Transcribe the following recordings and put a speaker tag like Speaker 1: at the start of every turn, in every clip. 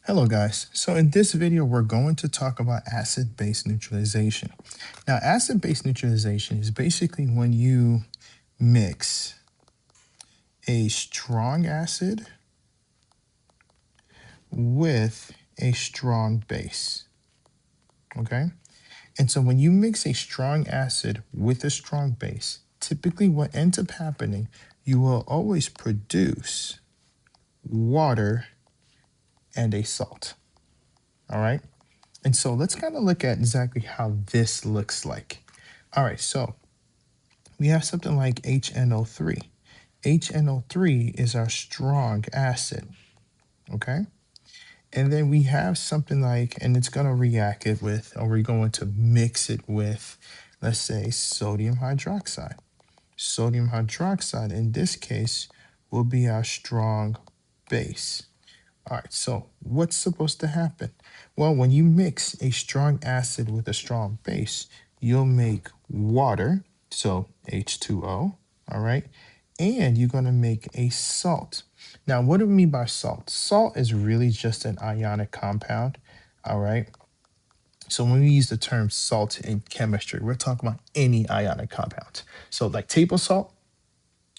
Speaker 1: Hello guys, so in this video we're going to talk about acid base neutralization. Now acid base neutralization is basically when you mix a strong acid with a strong base, okay? And so when you mix a strong acid with a strong base, typically what ends up happening, you will always produce water and a salt, all right? And so let's kind of look at exactly how this looks like. All right, so we have something like HNO3. HNO3 is our strong acid, okay? And then we have something like, and it's going to react it with, or we're going to mix it with, let's say, sodium hydroxide. Sodium hydroxide, in this case, will be our strong base. All right, so what's supposed to happen? Well, when you mix a strong acid with a strong base, you'll make water, so H2O, all right? And you're gonna make a salt. Now, what do we mean by salt? Salt is really just an ionic compound, all right? So when we use the term salt in chemistry, we're talking about any ionic compound. So like table salt,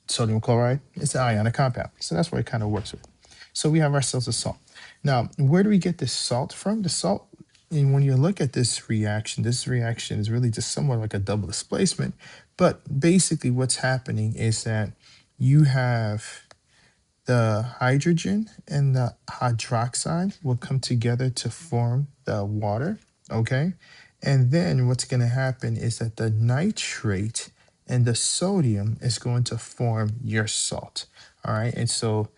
Speaker 1: sodium chloride, it's an ionic compound. So that's what it kind of works with. So we have ourselves a salt. Now, where do we get this salt from? The salt, and when you look at this reaction is really just somewhat like a double displacement. But basically what's happening is that you have the hydrogen and the hydroxide will come together to form the water, okay? And then what's going to happen is that the nitrate and the sodium is going to form your salt, all right? And so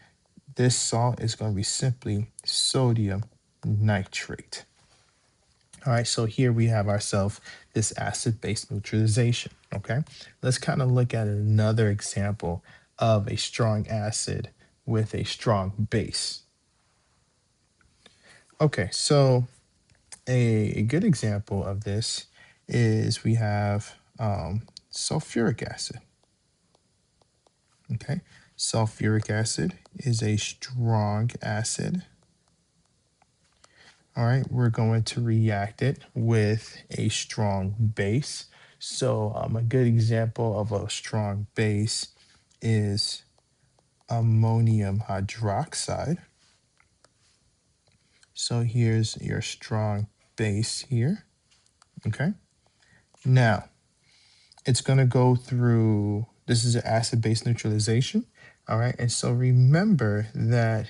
Speaker 1: this salt is going to be simply sodium nitrate. All right, so here we have ourselves this acid-base neutralization, okay? Let's kind of look at another example of a strong acid with a strong base. Okay, so a good example of this is we have sulfuric acid. Okay, sulfuric acid is a strong acid. All right, we're going to react it with a strong base. So a good example of a strong base is ammonium hydroxide. So here's your strong base here, okay? Now, it's gonna go through, this is an acid-base neutralization, all right? And so remember that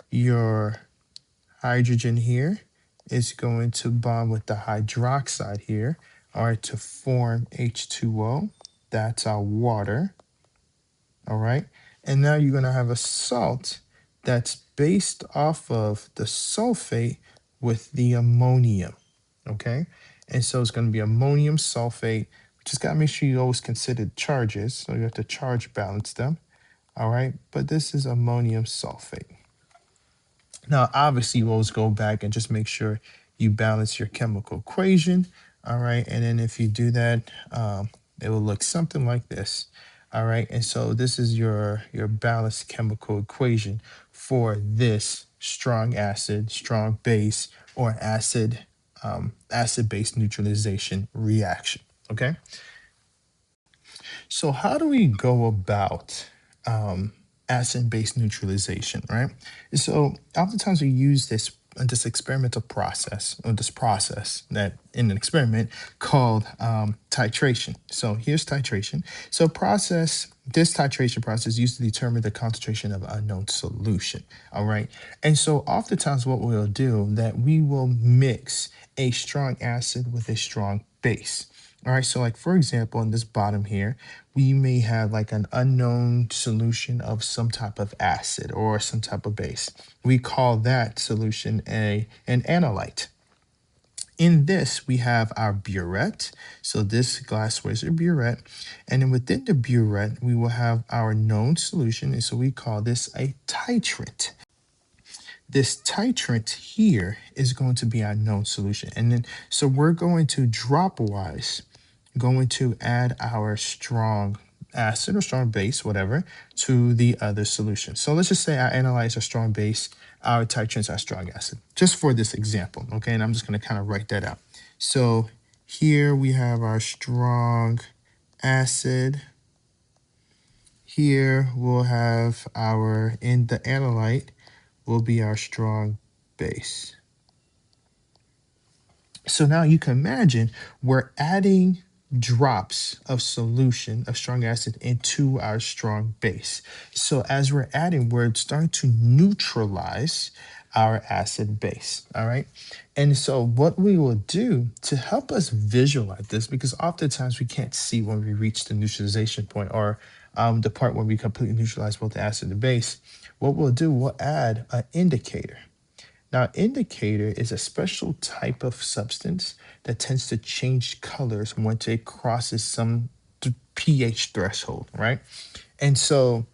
Speaker 1: your hydrogen here is going to bond with the hydroxide here, all right, to form H2O. That's our water, all right? And now you're gonna have a salt that's based off of the sulfate with the ammonium, okay? And so it's gonna be ammonium sulfate. Just gotta make sure you always consider charges, so you have to charge balance them, all right? But this is ammonium sulfate. Now, obviously, you always go back and just make sure you balance your chemical equation, all right? And then if you do that, it will look something like this, all right? And so this is your balanced chemical equation for this strong acid, strong base, or acid-base neutralization reaction, okay? So how do we go about acid-base neutralization, right? So oftentimes we use this experimental process, or this process that in an experiment called titration. So here's titration. So this titration process is used to determine the concentration of an unknown solution, all right? And so oftentimes what we'll do that we will mix a strong acid with a strong base. All right, so like for example, in this bottom here, we may have like an unknown solution of some type of acid or some type of base. We call that solution an analyte. In this, we have our burette. So this glassware is a burette. And then within the burette, we will have our known solution. And so we call this a titrant. This titrant here is going to be our known solution. And then, so we're going to dropwise going to add our strong acid or strong base, whatever, to the other solution. So let's just say I analyze a strong base our titrations are strong acid, just for this example, okay? And I'm just going to kind of write that out. So here we have our strong acid. Here we'll have our, in the analyte, will be our strong base. So now you can imagine we're adding drops of solution of strong acid into our strong base. So as we're adding, we're starting to neutralize our acid base. All right. And so what we will do to help us visualize this, because oftentimes we can't see when we reach the neutralization point or the part where we completely neutralize both the acid and the base, what we'll do, we'll add an indicator. Now, indicator is a special type of substance that tends to change colors once it crosses some pH threshold, right? And so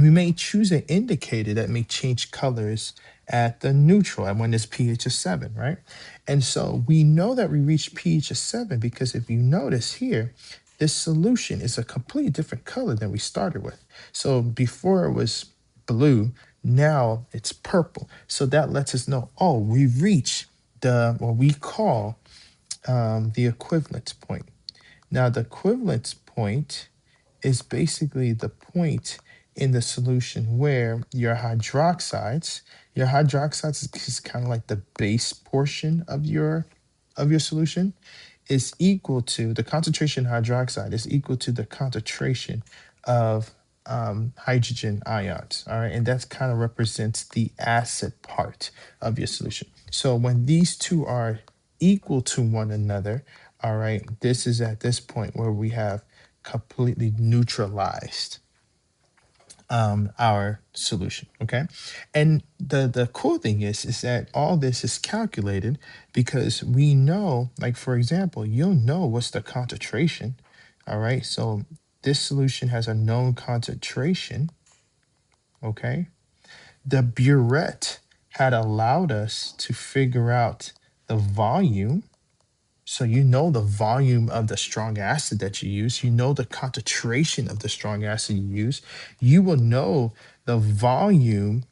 Speaker 1: we may choose an indicator that may change colors at the neutral and when it's pH of 7, right? And so we know that we reach pH of 7 because if you notice here, this solution is a completely different color than we started with. So before it was blue, now it's purple. So that lets us know, oh, we reach the, what we call the equivalence point. Now, the equivalence point is basically the point in the solution where your hydroxides is kind of like the base portion of your solution, is equal to the concentration of hydroxide is equal to the concentration of hydrogen ions. All right. And that kind of represents the acid part of your solution. So when these two are equal to one another, all right, this is at this point where we have completely neutralized our solution. Okay. And the cool thing is that all this is calculated because we know, like, for example, you'll know what's the concentration. All right. So this solution has a known concentration. Okay. The burette had allowed us to figure out the volume. So you know the volume of the strong acid that you use. You know the concentration of the strong acid you use. You will know the volume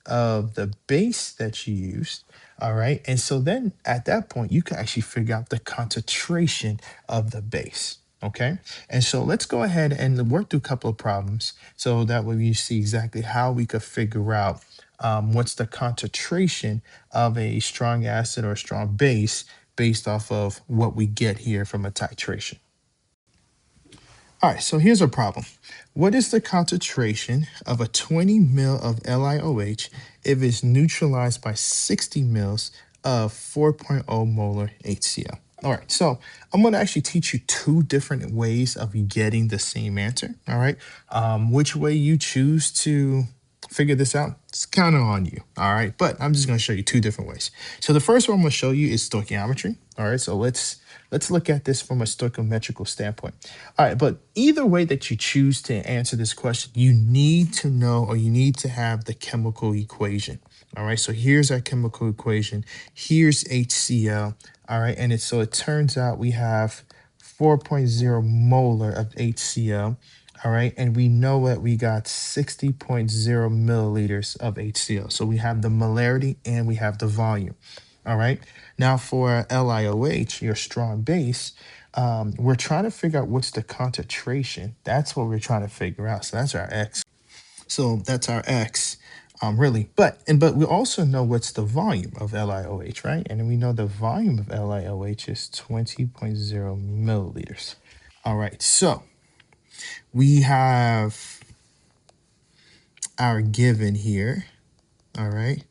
Speaker 1: of the base that you used. All right. And so then at that point, you can actually figure out the concentration of the base. Okay. And so let's go ahead and work through a couple of problems so that way you see exactly how we could figure out what's the concentration of a strong acid or a strong base based off of what we get here from a titration. All right, so here's a problem. What is the concentration of a 20 mil of LiOH if it's neutralized by 60 mils of 4.0 molar HCl? All right, so I'm going to actually teach you two different ways of getting the same answer. All right, which way you choose to figure this out, it's kind of on you. All right, but I'm just going to show you two different ways. So the first one I'm going to show you is stoichiometry. All right, so let's look at this from a stoichiometrical standpoint. All right, but either way that you choose to answer this question, you need to know or you need to have the chemical equation. All right, so here's our chemical equation. Here's HCl. All right, and so it turns out we have 4.0 molar of HCl. All right, and we know that we got 60.0 milliliters of HCl. So we have the molarity and we have the volume. All right, now for LiOH, your strong base, we're trying to figure out what's the concentration. That's what we're trying to figure out. So that's our X. So that's our X, really. But we also know what's the volume of LiOH, right? And we know the volume of LiOH is 20.0 milliliters. All right, so we have our given here, all right?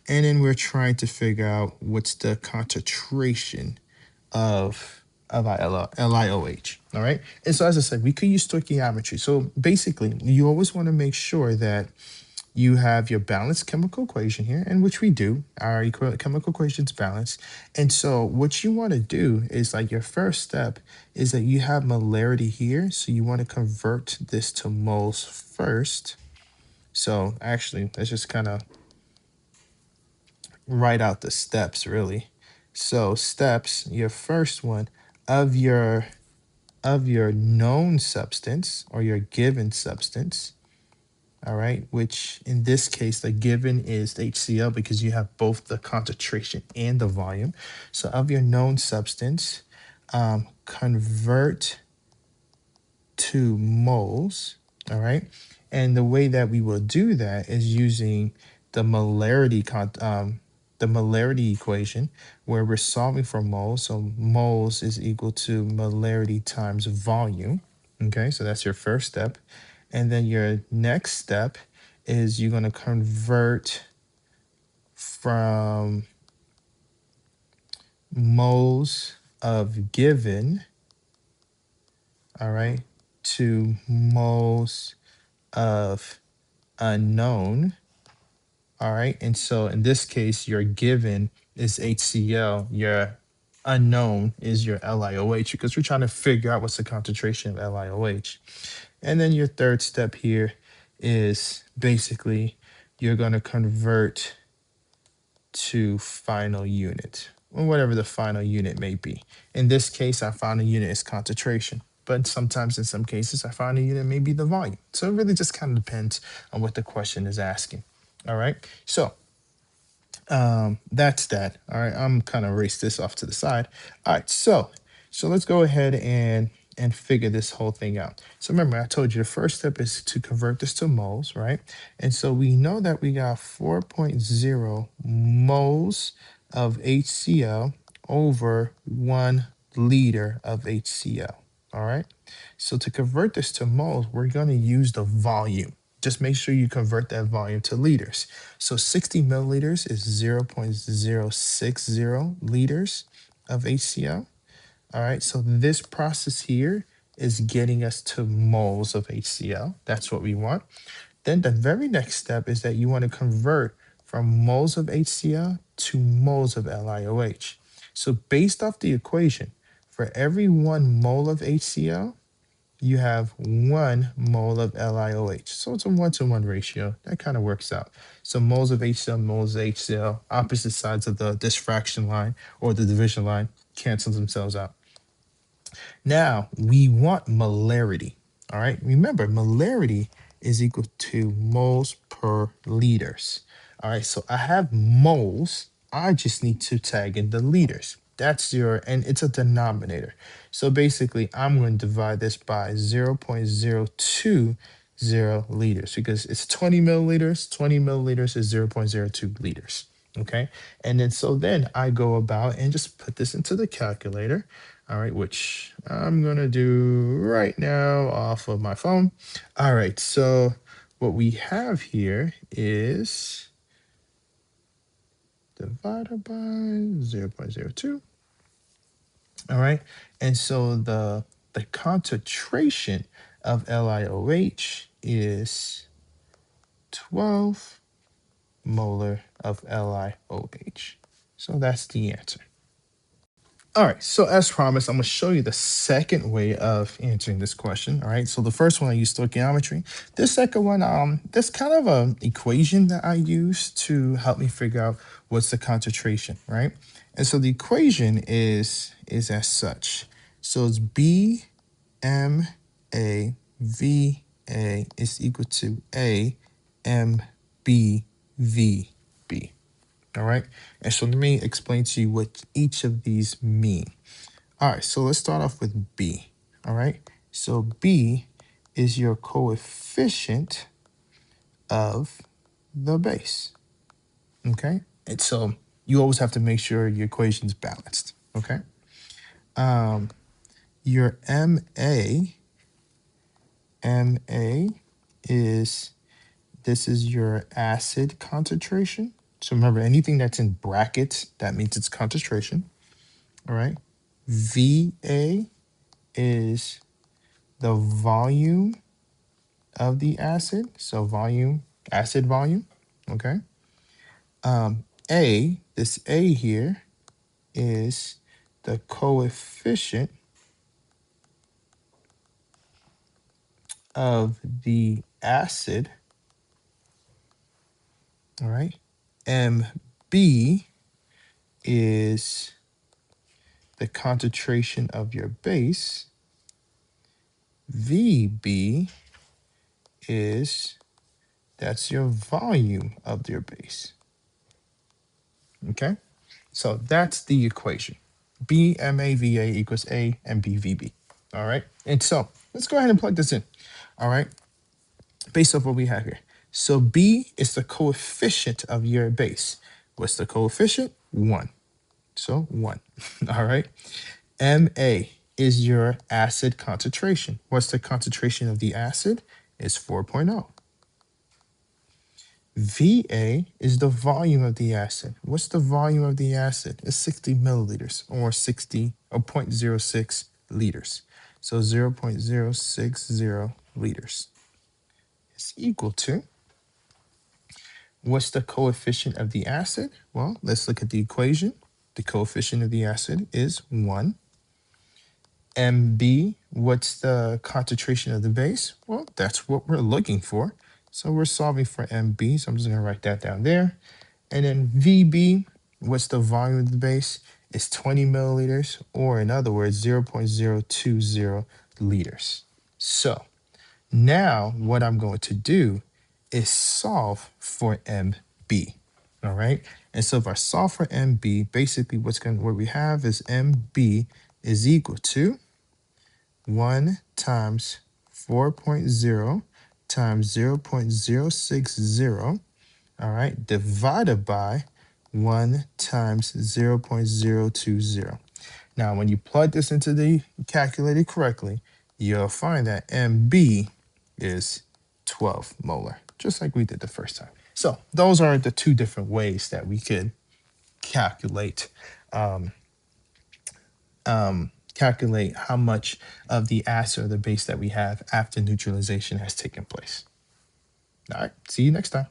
Speaker 1: And then we're trying to figure out what's the concentration of our LiOH, all right? And so as I said, we could use stoichiometry. So basically, you always want to make sure that you have your balanced chemical equation here, and which we do. Our chemical equation is balanced. And so what you want to do is, like, your first step is that you have molarity here. So you want to convert this to moles first. So actually, let's just kind of write out the steps, really. So steps, your first one of your known substance or your given substance, all right, which in this case, the given is the HCl because you have both the concentration and the volume. So of your known substance, convert to moles, all right? And the way that we will do that is using the the molarity equation where we're solving for moles. So moles is equal to molarity times volume. Okay, so that's your first step. And then your next step is you're going to convert from moles of given, all right, to moles of unknown. All right. And so in this case, your given is HCl, your unknown is your LiOH because we're trying to figure out what's the concentration of LiOH. And then your third step here is basically you're going to convert to final unit, or whatever the final unit may be. In this case, our final unit is concentration, but sometimes in some cases, our final unit may be the volume. So it really just kind of depends on what the question is asking. All right, so that's that. All right, I'm kind of erase this off to the side. All right, so let's go ahead and figure this whole thing out. So remember, I told you the first step is to convert this to moles, right? And so we know that we got 4.0 moles of HCl over 1 liter of HCl. All right. So to convert this to moles, we're going to use the volume. Just make sure you convert that volume to liters. So 60 milliliters is 0.060 liters of HCl. All right, so this process here is getting us to moles of HCl. That's what we want. Then the very next step is that you want to convert from moles of HCl to moles of LiOH. So based off the equation, for every 1 mole of HCl, you have 1 mole of LiOH. So it's a 1-to-1 ratio. That kind of works out. So moles of HCl, moles of HCl, opposite sides of this fraction line or the division line cancel themselves out. Now we want molarity. All right. Remember, molarity is equal to moles per liters. All right. So I have moles. I just need to tag in the liters. That's and it's a denominator. So basically, I'm going to divide this by 0.020 liters because it's 20 milliliters. 20 milliliters is 0.02 liters. Okay. And then so then I go about and just put this into the calculator. All right, which I'm gonna do right now off of my phone. All right, so what we have here is divided by 0.02. All right, and so the concentration of LiOH is 12 molar of LiOH. So that's the answer. All right, so as promised, I'm going to show you the second way of answering this question. All right, so the first one I used stoichiometry. This second one, there's kind of an equation that I use to help me figure out what's the concentration, right? And so the equation is as such. So it's B M A V A is equal to A M B V B. All right. And so let me explain to you what each of these mean. All right. So let's start off with B. All right. So B is your coefficient of the base. Okay. And so you always have to make sure your equation's balanced. Okay. Your MA is, this is your acid concentration. So remember, anything that's in brackets, that means it's concentration. All right. VA is the volume of the acid. So volume, acid volume. Okay. This A here is the coefficient of the acid. All right. MB is the concentration of your base. VB is That's your volume of your base. Okay? So that's the equation. BMAVA equals A and BVB. All right? And so let's go ahead and plug this in. All right? Based off what we have here. So B is the coefficient of your base. What's the coefficient? 1. So 1. All right? MA is your acid concentration. What's the concentration of the acid? It's 4.0. VA is the volume of the acid. What's the volume of the acid? It's 60 milliliters or 60 or 0.06 liters. So 0.060 liters is equal to, what's the coefficient of the acid? Well, let's look at the equation. The coefficient of the acid is 1. MB, what's the concentration of the base? Well, that's what we're looking for. So we're solving for MB, so I'm just going to write that down there. And then VB, what's the volume of the base? It's 20 milliliters, or in other words, 0.020 liters. So now what I'm going to do is solve for MB. All right. And so if I solve for MB, basically what we have is MB is equal to 1 times 4.0 times 0.060, all right, divided by 1 times 0.020. Now, when you plug this into the calculator correctly, you'll find that MB is 12 molar, just like we did the first time. So those are the two different ways that we could calculate calculate how much of the acid or the base that we have after neutralization has taken place. All right, see you next time.